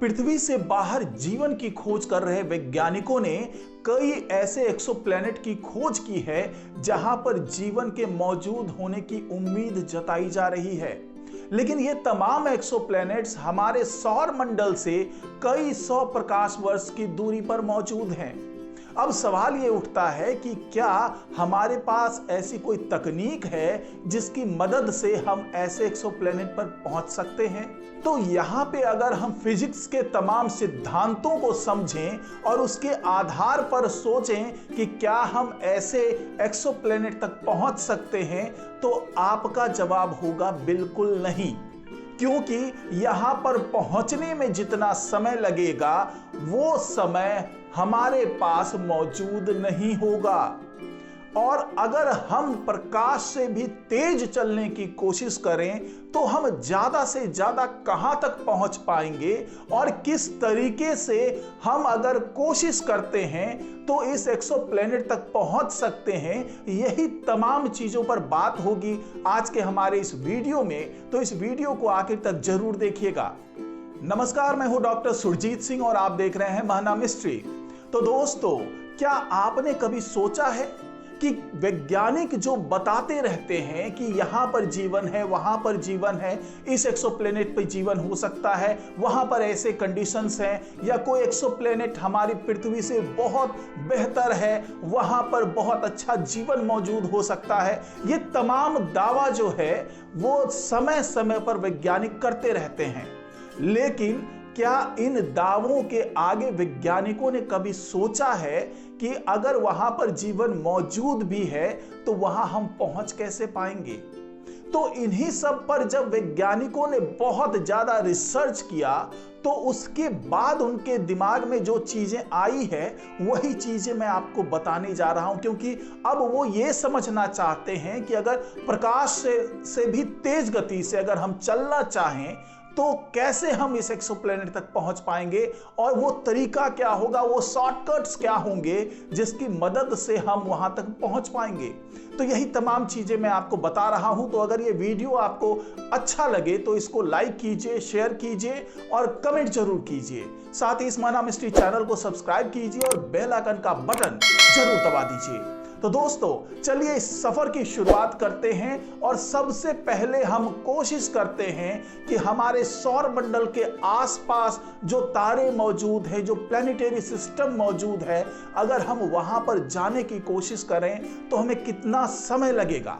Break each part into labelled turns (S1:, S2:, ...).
S1: पृथ्वी से बाहर जीवन की खोज कर रहे वैज्ञानिकों ने कई ऐसे एक्सोप्लैनेट की खोज की है जहां पर जीवन के मौजूद होने की उम्मीद जताई जा रही है। लेकिन ये तमाम एक्सोप्लैनेट्स हमारे सौर मंडल से कई सौ प्रकाश वर्ष की दूरी पर मौजूद हैं। अब सवाल ये उठता है कि क्या हमारे पास ऐसी कोई तकनीक है जिसकी मदद से हम ऐसे एक्सोप्लैनेट पर पहुंच सकते हैं? तो यहाँ पे अगर हम फिजिक्स के तमाम सिद्धांतों को समझें और उसके आधार पर सोचें कि क्या हम ऐसे एक्सोप्लैनेट तक पहुंच सकते हैं, तो आपका जवाब होगा बिल्कुल नहीं। क्योंकि यहां पर पहुंचने में जितना समय लगेगा वो समय हमारे पास मौजूद नहीं होगा। और अगर हम प्रकाश से भी तेज चलने की कोशिश करें तो हम ज्यादा से ज्यादा कहां तक पहुंच पाएंगे और किस तरीके से हम अगर कोशिश करते हैं तो इस एक्सोप्लैनेट तक पहुंच सकते हैं, यही तमाम चीजों पर बात होगी आज के हमारे इस वीडियो में। तो इस वीडियो को आखिर तक जरूर देखिएगा। नमस्कार, मैं हूं डॉक्टर सुरजीत सिंह और आप देख रहे हैं महना मिस्ट्री। तो दोस्तों, क्या आपने कभी सोचा है कि वैज्ञानिक जो बताते रहते हैं कि यहां पर जीवन है, वहां पर जीवन है, इस एक्सोप्लैनेट पर जीवन हो सकता है, वहां पर ऐसे कंडीशंस हैं, या कोई एक्सोप्लैनेट हमारी पृथ्वी से बहुत बेहतर है, वहां पर बहुत अच्छा जीवन मौजूद हो सकता है, ये तमाम दावा जो है वो समय समय पर वैज्ञानिक करते रहते हैं। लेकिन क्या इन दावों के आगे वैज्ञानिकों ने कभी सोचा है कि अगर वहां पर जीवन मौजूद भी है तो वहां हम पहुंच कैसे पाएंगे? तो इन्हीं सब पर जब वैज्ञानिकों ने बहुत ज्यादा रिसर्च किया तो उसके बाद उनके दिमाग में जो चीजें आई है वही चीजें मैं आपको बताने जा रहा हूं। क्योंकि अब वो ये समझना चाहते हैं कि अगर प्रकाश से भी तेज गति से अगर हम चलना चाहें तो कैसे हम इस एक्सोप्लैनेट तक पहुंच पाएंगे और वो तरीका क्या होगा, वो शॉर्टकट्स क्या होंगे जिसकी मदद से हम वहां तक पहुंच पाएंगे। तो यही तमाम चीजें मैं आपको बता रहा हूं। तो अगर ये वीडियो आपको अच्छा लगे तो इसको लाइक कीजिए, शेयर कीजिए और कमेंट जरूर कीजिए। साथ ही इस महना मिस्ट्री चैनल को सब्सक्राइब कीजिए और बेल आइकन का बटन जरूर दबा दीजिए। तो दोस्तों, चलिए इस सफर की शुरुआत करते हैं और सबसे पहले हम कोशिश करते हैं कि हमारे सौर मंडल के आसपास जो तारे मौजूद हैं, जो प्लैनेटरी सिस्टम मौजूद है, अगर हम वहां पर जाने की कोशिश करें तो हमें कितना समय लगेगा।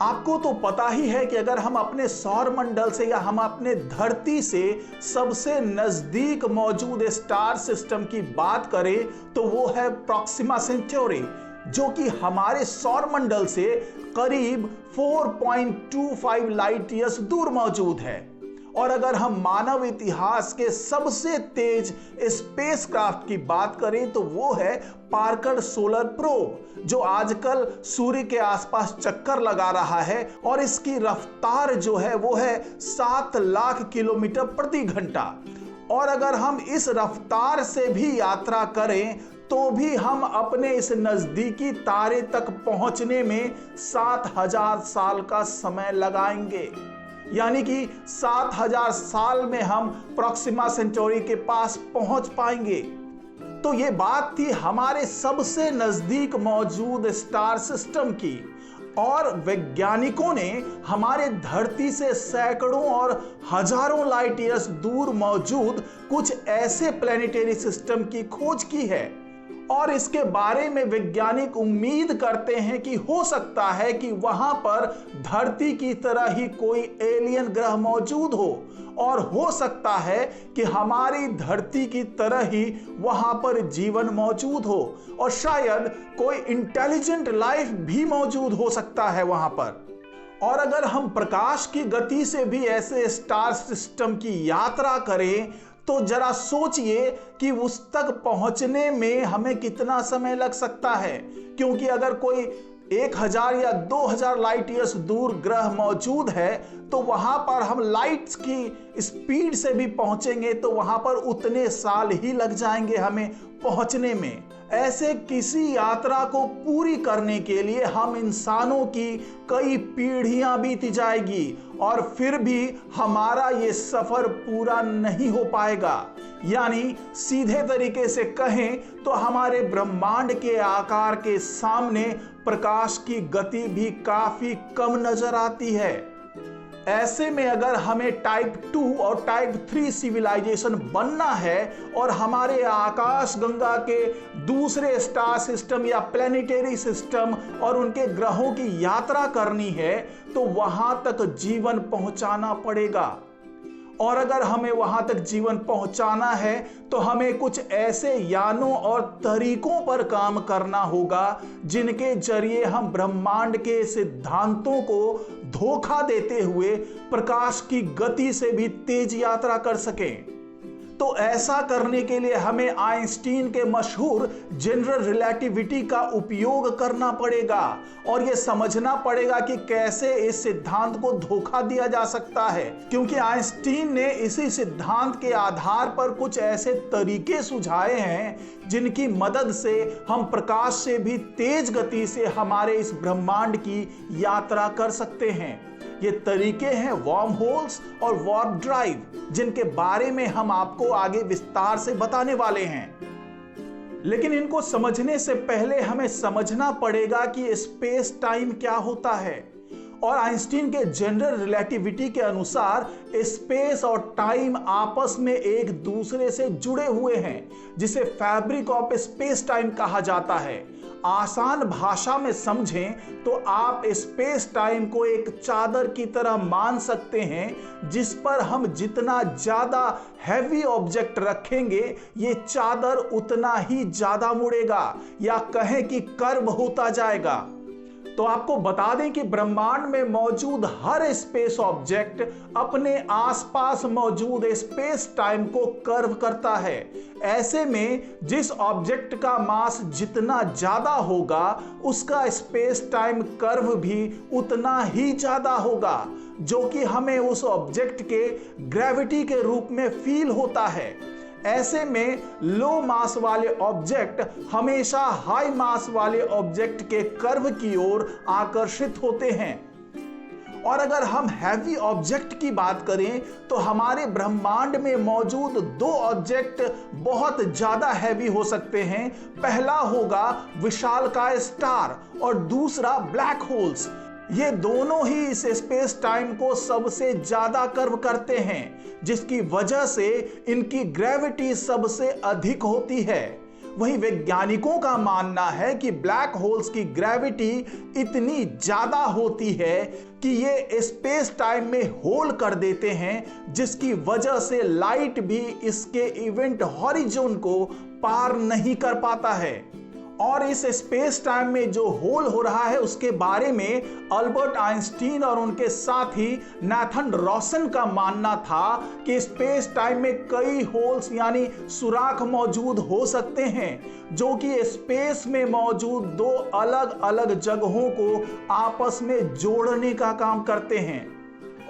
S1: आपको तो पता ही है कि अगर हम अपने सौर मंडल से या हम अपने धरती से सबसे नजदीक मौजूद स्टार सिस्टम की बात करें तो वो है प्रॉक्सिमा सेंटौरी, जो कि हमारे सौर मंडल से करीब 4.25 लाइट ईयर्स दूर मौजूद है। और अगर हम मानव इतिहास के सबसे तेज स्पेसक्राफ्ट की बात करें तो वो है पार्कर सोलर प्रोब, जो आजकल सूर्य के आसपास चक्कर लगा रहा है और इसकी रफ्तार जो है वो है 7 लाख किलोमीटर प्रति घंटा। और अगर हम इस रफ्तार से भी यात्रा करें तो भी हम अपने इस नजदीकी तारे तक पहुंचने में 7000 साल का समय लगाएंगे। यानी कि 7000 साल में हम प्रॉक्सिमा सेंटौरी के पास पहुंच पाएंगे। तो ये बात थी हमारे सबसे नजदीक मौजूद स्टार सिस्टम की। और वैज्ञानिकों ने हमारे धरती से सैकड़ों और हजारों लाइट ईयर्स दूर मौजूद कुछ ऐसे प्लैनेटरी सिस्टम की खोज की है। और इसके बारे में वैज्ञानिक उम्मीद करते हैं कि हो सकता है कि वहां पर धरती की तरह ही कोई एलियन ग्रह मौजूद हो, और हो सकता है कि हमारी धरती की तरह ही वहां पर जीवन मौजूद हो, और शायद कोई इंटेलिजेंट लाइफ भी मौजूद हो सकता है वहां पर। और अगर हम प्रकाश की गति से भी ऐसे स्टार सिस्टम की यात्रा करें तो जरा सोचिए कि उस तक पहुंचने में हमें कितना समय लग सकता है। क्योंकि अगर कोई 1000 या 2000 लाइट ईयर्स दूर ग्रह मौजूद है तो वहां पर हम लाइट्स की स्पीड से भी पहुंचेंगे तो वहां पर उतने साल ही लग जाएंगे हमें पहुंचने में। ऐसे किसी यात्रा को पूरी करने के लिए हम इंसानों की कई पीढ़ियां बीत जाएगी और फिर भी हमारा ये सफर पूरा नहीं हो पाएगा। यानी सीधे तरीके से कहें तो हमारे ब्रह्मांड के आकार के सामने प्रकाश की गति भी काफी कम नजर आती है। ऐसे में अगर हमें टाइप 2 और टाइप 3 सिविलाइजेशन बनना है और हमारे आकाश गंगा के दूसरे स्टार सिस्टम या प्लेनेटरी सिस्टम और उनके ग्रहों की यात्रा करनी है तो वहां तक जीवन पहुंचाना पड़ेगा। और अगर हमें वहां तक जीवन पहुंचाना है तो हमें कुछ ऐसे यानों और तरीकों पर काम करना होगा जिनके जरिए हम ब्रह्मांड के सिद्धांतों को धोखा देते हुए प्रकाश की गति से भी तेज यात्रा कर सकें। तो ऐसा करने के लिए हमें आइंस्टीन के मशहूर जनरल रिलेटिविटी का उपयोग करना पड़ेगा और यह समझना पड़ेगा कि कैसे इस सिद्धांत को धोखा दिया जा सकता है, क्योंकि आइंस्टीन ने इसी सिद्धांत के आधार पर कुछ ऐसे तरीके सुझाए हैं जिनकी मदद से हम प्रकाश से भी तेज गति से हमारे इस ब्रह्मांड की यात्रा कर सकते हैं। ये तरीके हैं वर्म होल्स और वार्प ड्राइव, जिनके बारे में हम आपको आगे विस्तार से बताने वाले हैं। लेकिन इनको समझने से पहले हमें समझना पड़ेगा कि स्पेस टाइम क्या होता है। और आइंस्टीन के जनरल रिलेटिविटी के अनुसार स्पेस और टाइम आपस में एक दूसरे से जुड़े हुए हैं, जिसे फैब्रिक ऑफ स्पेस टाइम कहा जाता है। आसान भाषा में समझें तो आप स्पेस टाइम को एक चादर की तरह मान सकते हैं, जिस पर हम जितना ज्यादा हैवी ऑब्जेक्ट रखेंगे ये चादर उतना ही ज्यादा मुड़ेगा या कहें कि कर्व होता जाएगा। तो आपको बता दें कि ब्रह्मांड में मौजूद हर स्पेस ऑब्जेक्ट अपने आसपास मौजूद स्पेस टाइम को कर्व करता है। ऐसे में जिस ऑब्जेक्ट का मास जितना ज्यादा होगा उसका स्पेस टाइम कर्व भी उतना ही ज्यादा होगा, जो कि हमें उस ऑब्जेक्ट के ग्रेविटी के रूप में फील होता है। ऐसे में लो मास वाले ऑब्जेक्ट हमेशा हाई मास वाले ऑब्जेक्ट के कर्व की ओर आकर्षित होते हैं। और अगर हम हैवी ऑब्जेक्ट की बात करें तो हमारे ब्रह्मांड में मौजूद दो ऑब्जेक्ट बहुत ज्यादा हैवी हो सकते हैं। पहला होगा विशालकाय स्टार और दूसरा ब्लैक होल्स। ये दोनों ही इस स्पेस टाइम को सबसे ज्यादा कर्व करते हैं, जिसकी वजह से इनकी ग्रेविटी सबसे अधिक होती है। वहीं वैज्ञानिकों का मानना है कि ब्लैक होल्स की ग्रेविटी इतनी ज्यादा होती है कि ये स्पेस टाइम में होल कर देते हैं, जिसकी वजह से लाइट भी इसके इवेंट हॉरिजॉन को पार नहीं कर पाता है। और इस स्पेस टाइम में जो होल हो रहा है उसके बारे में अल्बर्ट आइंस्टीन और उनके साथी नाथन रॉसन का मानना था कि स्पेस टाइम में कई होल्स यानी सुराख मौजूद हो सकते हैं, जो कि स्पेस में मौजूद दो अलग अलग जगहों को आपस में जोड़ने का काम करते हैं।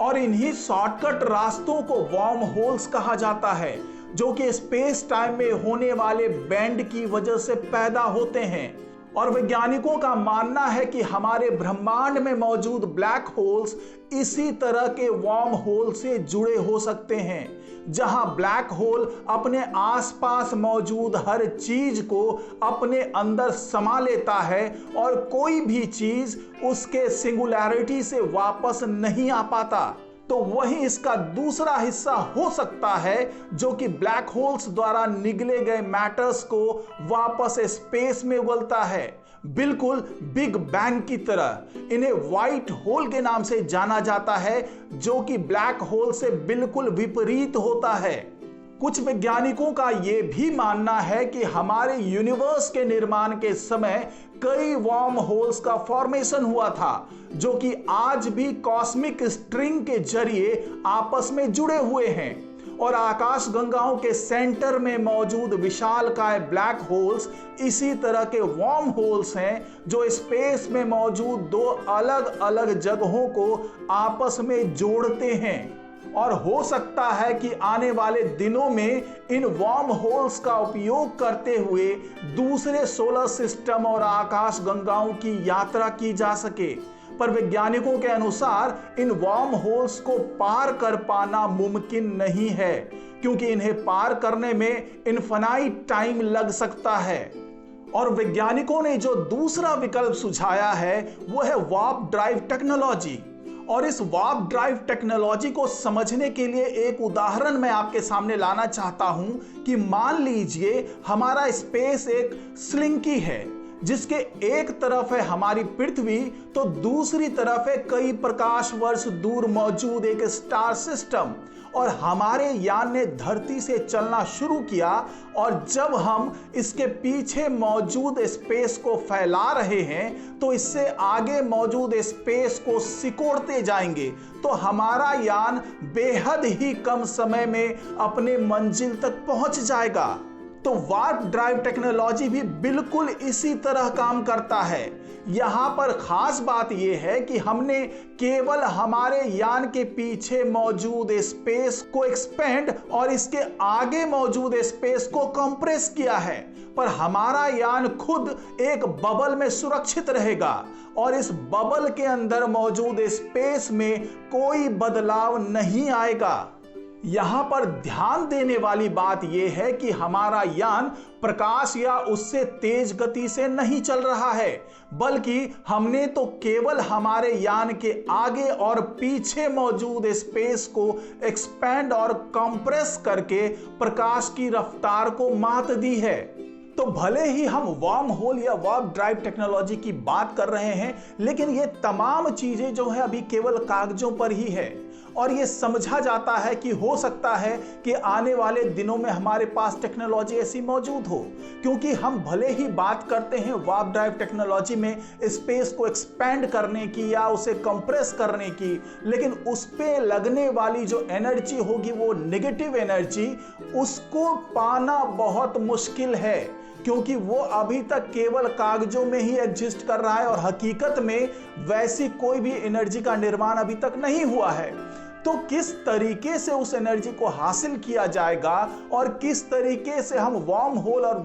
S1: और इन्हीं शॉर्टकट रास्तों को वर्म होल्स कहा जाता है, जो कि स्पेस टाइम में होने वाले बैंड की वजह से पैदा होते हैं। और वैज्ञानिकों का मानना है कि हमारे ब्रह्मांड में मौजूद ब्लैक होल्स इसी तरह के वर्म होल से जुड़े हो सकते हैं, जहां ब्लैक होल अपने आसपास मौजूद हर चीज को अपने अंदर समा लेता है और कोई भी चीज उसके सिंगुलैरिटी से वापस नहीं आ पाता। तो वही इसका दूसरा हिस्सा हो सकता है जो कि ब्लैक होल्स द्वारा निगले गए मैटर्स को वापस स्पेस में उगलता है, बिल्कुल बिग बैंग की तरह। इन्हें व्हाइट होल के नाम से जाना जाता है, जो कि ब्लैक होल से बिल्कुल विपरीत होता है। कुछ वैज्ञानिकों का यह भी मानना है कि हमारे यूनिवर्स के निर्माण के समय कई वर्म होल्स का फॉर्मेशन हुआ था, जो कि आज भी कॉस्मिक स्ट्रिंग के जरिए आपस में जुड़े हुए हैं। और आकाश गंगाओं के सेंटर में मौजूद विशालकाय ब्लैक होल्स इसी तरह के वर्म होल्स हैं, जो स्पेस में मौजूद दो अलग अलग जगहों को आपस में जोड़ते हैं। और हो सकता है कि आने वाले दिनों में इन वर्म होल्स का उपयोग करते हुए दूसरे सोलर सिस्टम और आकाश गंगाओं की यात्रा की जा सके। पर वैज्ञानिकों के अनुसार इन वर्म होल्स को पार कर पाना मुमकिन नहीं है, क्योंकि इन्हें पार करने में इनफाइनाइट टाइम लग सकता है। और वैज्ञानिकों ने जो दूसरा विकल्प सुझाया है वो है वार्प ड्राइव टेक्नोलॉजी। और इस वार्प ड्राइव टेक्नोलॉजी को समझने के लिए एक उदाहरण मैं आपके सामने लाना चाहता हूं कि मान लीजिए हमारा स्पेस एक स्लिंकी है, जिसके एक तरफ है हमारी पृथ्वी तो दूसरी तरफ है कई प्रकाश वर्ष दूर मौजूद एक स्टार सिस्टम। और हमारे यान ने धरती से चलना शुरू किया, और जब हम इसके पीछे मौजूद स्पेस को फैला रहे हैं तो इससे आगे मौजूद स्पेस को सिकोड़ते जाएंगे, तो हमारा यान बेहद ही कम समय में अपने मंजिल तक पहुंच जाएगा। तो वार्प ड्राइव टेक्नोलॉजी भी बिल्कुल इसी तरह काम करता है। यहां पर खास बात यह है कि हमने केवल हमारे यान के पीछे मौजूद स्पेस को एक्सपेंड और इसके आगे मौजूद स्पेस को कंप्रेस किया है, पर हमारा यान खुद एक बबल में सुरक्षित रहेगा और इस बबल के अंदर मौजूद स्पेस में कोई बदलाव नहीं आएगा। यहां पर ध्यान देने वाली बात यह है कि हमारा यान प्रकाश या उससे तेज गति से नहीं चल रहा है, बल्कि हमने तो केवल हमारे यान के आगे और पीछे मौजूद स्पेस को एक्सपेंड और कंप्रेस करके प्रकाश की रफ्तार को मात दी है। तो भले ही हम वर्म होल या वार्प ड्राइव टेक्नोलॉजी की बात कर रहे हैं, लेकिन ये तमाम चीजें जो है अभी केवल कागजों पर ही है। और ये समझा जाता है कि हो सकता है कि आने वाले दिनों में हमारे पास टेक्नोलॉजी ऐसी मौजूद हो, क्योंकि हम भले ही बात करते हैं वार्प ड्राइव टेक्नोलॉजी में स्पेस को एक्सपेंड करने की या उसे कंप्रेस करने की, लेकिन उस पे लगने वाली जो एनर्जी होगी वो नेगेटिव एनर्जी, उसको पाना बहुत मुश्किल है, क्योंकि वो अभी तक केवल कागजों में ही एग्जिस्ट कर रहा है और हकीकत में वैसी कोई भी एनर्जी का निर्माण अभी तक नहीं हुआ है। तो किस तरीके से उस एनर्जी को हासिल किया जाएगा और किस तरीके से हम वर्म होल और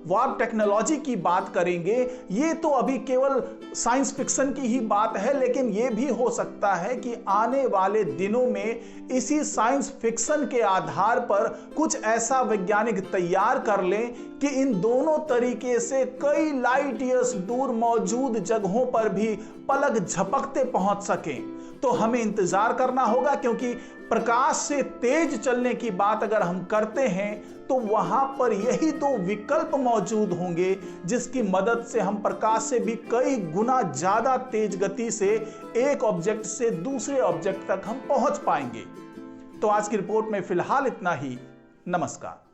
S1: वार्प टेक्नोलॉजी की बात करेंगे, ये तो अभी केवल साइंस फिक्शन की ही बात है। लेकिन ये भी हो सकता है कि आने वाले दिनों में इसी साइंस फिक्शन के आधार पर कुछ ऐसा वैज्ञानिक तैयार कर लें कि इन दोनों तरीके से कई लाइट ईयर्स दूर मौजूद जगहों पर भी पलक झपकते पहुंच सकें। तो हमें इंतजार करना होगा, क्योंकि प्रकाश से तेज चलने की बात अगर हम करते हैं तो वहां पर यही दो विकल्प मौजूद होंगे जिसकी मदद से हम प्रकाश से भी कई गुना ज्यादा तेज गति से एक ऑब्जेक्ट से दूसरे ऑब्जेक्ट तक हम पहुंच पाएंगे। तो आज की रिपोर्ट में फिलहाल इतना ही। नमस्कार।